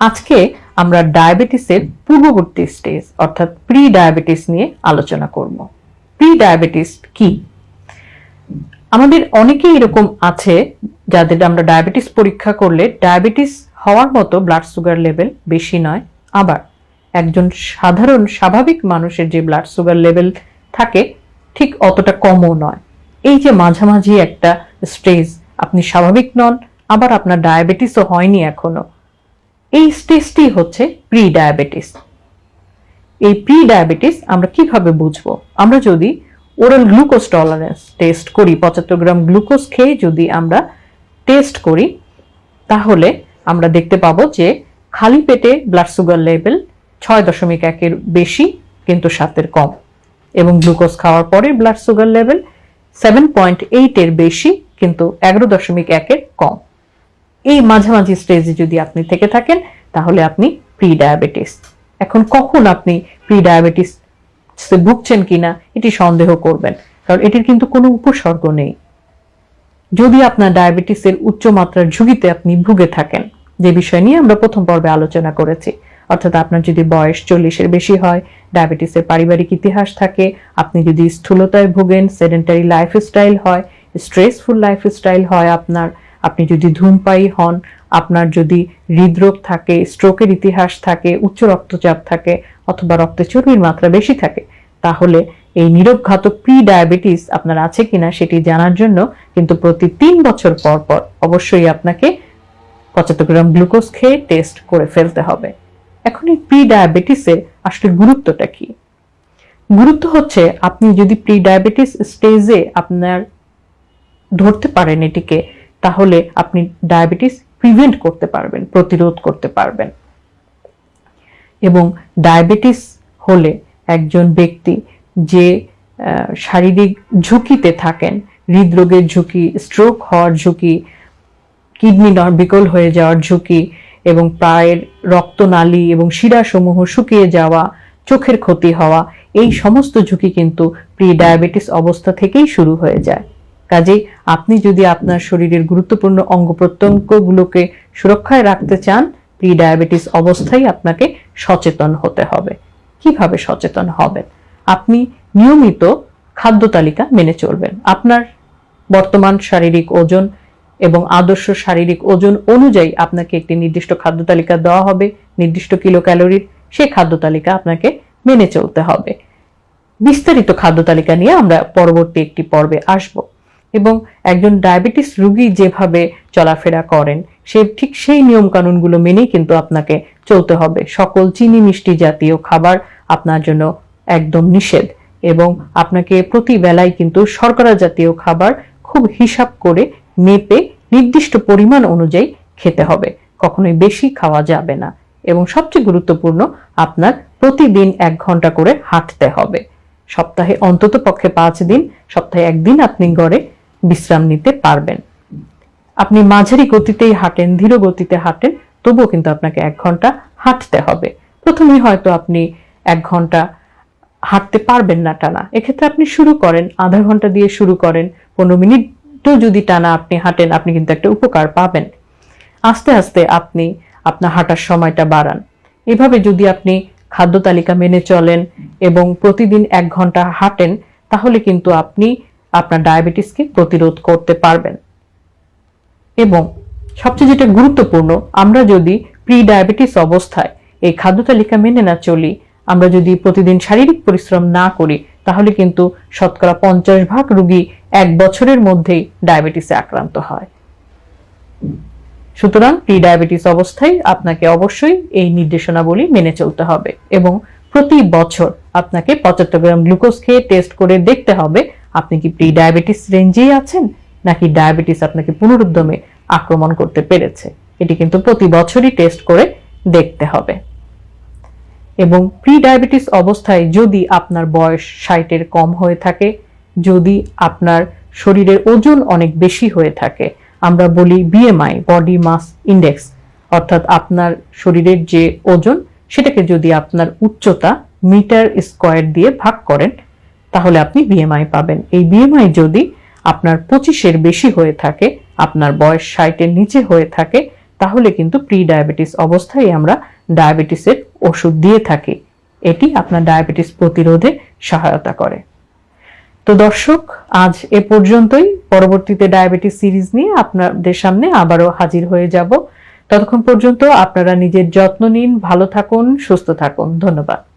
আজকে আমরা ডায়াবেটিসের পূর্ববর্তী স্টেজ অর্থাৎ প্রি ডায়াবেটিস নিয়ে আলোচনা করব। প্রি ডায়াবেটিস কি? আমাদের অনেকেই এরকম আছে যাদের আমরা ডায়াবেটিস পরীক্ষা করলে ডায়াবেটিস হওয়ার মতো ব্লাড সুগার লেভেল বেশি নয়, আবার একজন সাধারণ স্বাভাবিক মানুষের যে ব্লাড সুগার লেভেল থাকে ঠিক অতটা কমও নয়। এই যে মাঝামাঝি একটা স্টেজ, আপনি স্বাভাবিক নন আবার আপনার ডায়াবেটিসও হয়নি এখনো, এই স্টেজটি হচ্ছে প্রি ডায়াবেটিস। এই প্রি ডায়াবেটিস আমরা কিভাবে বুঝবো? আমরা যদি ওরাল গ্লুকোজ টলারেন্স টেস্ট করি, 75 গ্রাম গ্লুকোজ খেয়ে যদি আমরা টেস্ট করি, তাহলে আমরা দেখতে পাবো যে খালি পেটে ব্লাড সুগার লেভেল 6.1-এর বেশি কিন্তু 7-এর কম, এবং গ্লুকোজ খাওয়ার পরে ব্লাড সুগার লেভেল 7.8-এর বেশি কিন্তু 11.1-এর কম। এই মাঝামাঝি স্টেজে যদি আপনি থেকে থাকেন তাহলে আপনি প্রি ডায়াবেটিস। এখন কখন আপনি প্রি ডায়াবেটিস ভুগছেন কিনা এটি সন্দেহ করবেন, কারণ এটির কিন্তু কোনো উপসর্গ নেই। যদি আপনার ডায়াবেটিসের উচ্চ মাত্রার ঝুঁকিতে আপনি ভুগে থাকেন, যে বিষয় নিয়ে আমরা প্রথম পর্বে আলোচনা করেছি, অর্থাৎ আপনার যদি বয়স 40-এর বেশি হয়, ডায়াবেটিসের পারিবারিক ইতিহাস থাকে, আপনি যদি স্থূলতায় ভোগেন, সেডেন্টারি লাইফস্টাইল হয়, স্ট্রেসফুল লাইফস্টাইল হয় আপনার, আপনি যদি ধূমপায়ী হন, আপনার যদি হৃদরোগ থাকে, স্ট্রোকের ইতিহাস থাকে, উচ্চ রক্তচাপ থাকে, অথবা রক্তে চর্বির মাত্রা বেশি থাকে, তাহলে এই নীরবঘাতক প্রি ডায়াবেটিস আপনার আছে কিনা সেটি জানার জন্য কিন্তু প্রতি 3 বছর পর পর অবশ্যই আপনাকে 75 গ্রাম গ্লুকোজ খেয়ে টেস্ট করে ফেলতে হবে। এখন এই প্রি ডায়াবেটিসের আসলে গুরুত্বটা কি? গুরুত্ব হচ্ছে আপনি যদি প্রি ডায়াবেটিস স্টেজে আপনার ধরতে পারেন এটিকে, তাহলে আপনি ডায়াবেটিস প্রিভেন্ট করতে পারবেন, প্রতিরোধ করতে পারবেন। এবং ডায়াবেটিস হলে একজন ব্যক্তি যে শারীরিক ঝুঁকিতে থাকেন, হৃদরোগের ঝুঁকি, স্ট্রোক হওয়ার ঝুঁকি, কিডনি বিকল হয়ে যাওয়ার ঝুঁকি, এবং পায়ের রক্তনালী এবং শিরাসমূহ শুকিয়ে যাওয়া, চোখের ক্ষতি হওয়া, এই সমস্ত ঝুঁকি কিন্তু প্রি ডায়াবেটিস অবস্থা থেকেই শুরু হয়ে যায়। কাজেই আপনি যদি আপনার শরীরের গুরুত্বপূর্ণ অঙ্গ প্রত্যঙ্গগুলোকে সুরক্ষায় রাখতে চান, প্রি ডায়াবেটিস অবস্থায় আপনাকে সচেতন হতে হবে। কিভাবে সচেতন হবেন? আপনি নিয়মিত খাদ্য তালিকা মেনে চলবেন। আপনার বর্তমান শারীরিক ওজন এবং আদর্শ শারীরিক ওজন অনুযায়ী আপনাকে একটি নির্দিষ্ট খাদ্য তালিকা দেওয়া হবে, নির্দিষ্ট কিলো ক্যালোরির। সেই খাদ্য তালিকা আপনাকে মেনে চলতে হবে। বিস্তারিত খাদ্য তালিকা নিয়ে আমরা পরবর্তী একটি পর্বে আসব। এবং একজন ডায়াবেটিস রোগী যেভাবে চলাফেরা করেন, ঠিক সেই নিয়ম কানুনগুলো মেনেই কিন্তু আপনাকে চলতে হবে। সকল চিনি মিষ্টি জাতীয় খাবার আপনার জন্য একদম নিষেধ, এবং আপনাকে প্রতি বেলায় কিন্তু শর্করা জাতীয় খাবার খুব হিসাব করে মেপে নির্দিষ্ট পরিমাণ অনুযায়ী খেতে হবে, কখনোই বেশি খাওয়া যাবে না। এবং সবচেয়ে গুরুত্বপূর্ণ, আপনার প্রতিদিন 1 ঘন্টা করে হাঁটতে হবে। সপ্তাহে অন্তত পক্ষে 5 দিন, সপ্তাহে 1 দিন আপনি গড়ে বিশ্রাম নিতে পারবেন। আপনি মাঝারি গতিতেই হাঁটেন, ধীর গতিতে হাঁটেন, তবুও কিন্তু আপনাকে 1 ঘন্টা হাঁটতে হবে। প্রথমেই হয়তো আপনি 1 ঘন্টা হাঁটতে পারবেন না টানা, এক্ষেত্রে আপনি শুরু করেন, আধা ঘন্টা দিয়ে শুরু করেন, 15 মিনিটও যদি টানা আপনি হাঁটেন, আপনি কিন্তু একটা উপকার পাবেন। আস্তে আস্তে আপনি আপনার হাঁটার সময়টা বাড়ান। এভাবে যদি আপনি খাদ্য তালিকা মেনে চলেন এবং প্রতিদিন 1 ঘন্টা হাঁটেন, তাহলে কিন্তু আপনি আপনার ডায়াবেটিসকে প্রতিরোধ করতে পারবেন। এবং সবচেয়ে যেটা গুরুত্বপূর্ণ, আমরা যদি প্রি ডায়াবেটিস অবস্থায় এই খাদ্য তালিকা মেনে না চলি, আমরা যদি প্রতিদিন শারীরিক পরিশ্রম না করি, তাহলে কিন্তু শতকরা 50% রোগী 1 বছরের মধ্যেই ডায়াবেটিসে আক্রান্ত হয়। সুতরাং প্রি ডায়াবেটিস অবস্থায় আপনাকে অবশ্যই এই নির্দেশনাবলী মেনে চলতে হবে, এবং প্রতি বছর আপনাকে 75 গ্রাম গ্লুকোজ খেয়ে টেস্ট করে দেখতে হবে আপনি কি প্রি ডায়াবেটিস রেঞ্জেই আছেন, নাকি ডায়াবেটিস আপনাকে পুনরুদ্যমে আক্রমণ করতে পেরেছে। এটি কিন্তু প্রতি বছরই টেস্ট করে দেখতে হবে। এবং প্রি ডায়াবেটিস অবস্থায় যদি আপনার বয়স 60-এর কম হয়ে থাকে, যদি আপনার শরীরের ওজন অনেক বেশি হয়ে থাকে, আমরা বলি বিএমআই, বডি মাস ইন্ডেক্স, অর্থাৎ আপনার শরীরের যে ওজন সেটাকে যদি আপনার উচ্চতা মিটার স্কয়ার দিয়ে ভাগ করেন, তাহলে আপনি বিএমআই পাবেন। এই বিএমআই যদি আপনার 25-এর বেশি হয়ে থাকে, আপনার বয়স 60-এর নিচে হয়ে থাকে, তাহলে কিন্তু প্রি ডায়াবেটিস অবস্থায় আমরা ডায়াবেটিসের ওষুধ দিয়ে থাকি। এটি আপনার ডায়াবেটিস প্রতিরোধে সহায়তা করে। তো দর্শক, আজ এ পর্যন্তই। পরবর্তীতে ডায়াবেটিস সিরিজ নিয়ে আপনাদের সামনে আবারও হাজির হয়ে যাব। ততক্ষণ পর্যন্ত আপনারা নিজের যত্ন নিন, ভালো থাকুন, সুস্থ থাকুন। ধন্যবাদ।